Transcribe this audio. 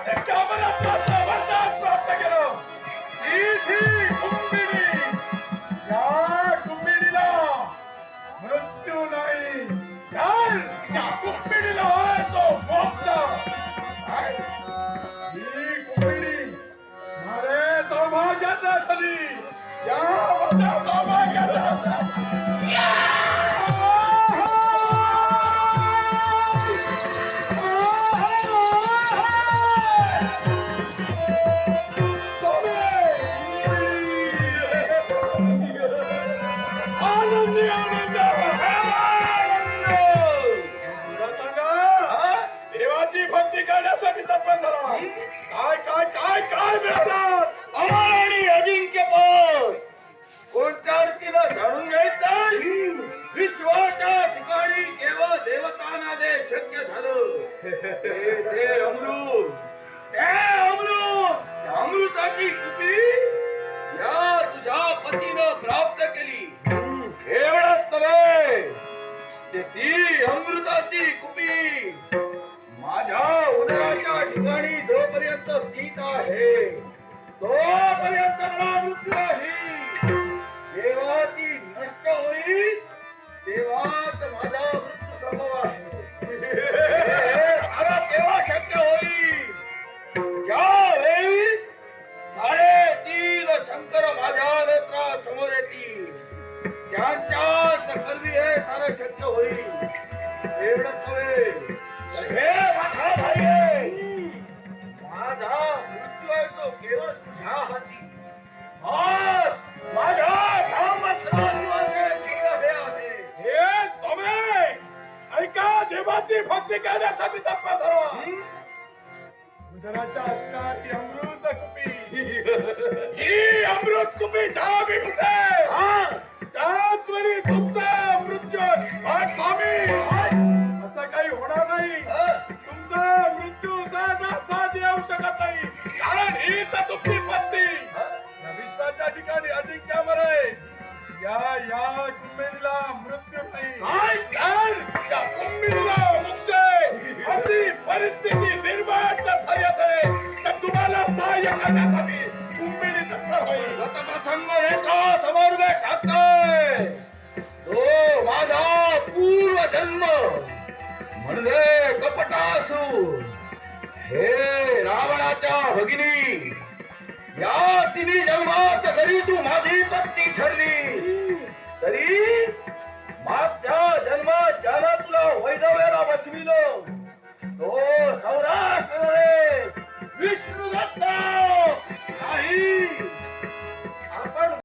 कामरात्राचं वरदान प्राप्त केलं. ही कुंभिनी, या कुंभिनीला मृत्यू नाही, तर त्या कुंभिनीला आहे तो मोक्ष. ही कुंभिनी माझे सौभाग्याचं ठरली, या माझ्या सौभाग्याचं. आनंदी आनंद देवाची भक्ती करण्यासाठी तत्पर झाला. काय काय काय काय मिळालं अमर आणि अजिंक्य पद कोणत्या अर्थीला जाणून घ्यायचं. विश्वाच्या ठिकाणी केवळ देवतांना दे शक्य झालं. ते अमृत, ते अमृत, त्या अमृताची कुपी या तुझ्या पतीनं प्राप्त केली. एवढंच नव्हे, ती अमृताची कुपी माझ्या उदराच्या ठिकाणी जोपर्यंत स्थित आहे तोपर्यंत मला मृत्यू नाही. जेव्हा ती नष्ट होईल तेव्हाच माझा मृत्यू संभव आहे. तेव्हा शक्य होईल ज्यावेळी 3.5 शंकर माझ्या नेत्रासमोर येतील. त्यांच्याच कर्मी हे सारं शक्य होईल. एवढंच नव्हे, हे माझा भाई आहे. माझा मृत्यू आहे तो केवळ तुझ्या हाती. आज माझ्या सामर्थ्याने हे आहे. हे स्वामी, ऐका, देवाची भक्ती करण्यासाठी तत्पर झाला. उदराच्या असणारी अमृत कुपी, ही अमृत कुपी धावी होते. त्याच वेळी तुमचा मृत्यू. स्वामी, असं काही होणार नाही. तुमचा मृत्यू सहज येऊ शकत नाही, कारण हीच तुमची पत्नी या विश्वाच्या ठिकाणी अजिंक्य अमर आहे. या कुंभिनीला मृत्यू नाही, तर त्या कुंभिनीला मोक्ष आहे. अशी परिस्थिती निर्माण झाली असेल तर तुम्हाला सहाय्य करण्यासाठी कुंभिनी तत्पर होईल. प्रसंग नेत्रासमोर उभे ठाकतोय तो माझा पूर्व जन्म म्हणजे कपटासूर. हे रावणाच्या भगिनी, या 3 जन्मात जरी तू माझी पत्नी ठरली तरी मागच्या जन्मात ज्यानं तुला वैधव्याला बसविलं तो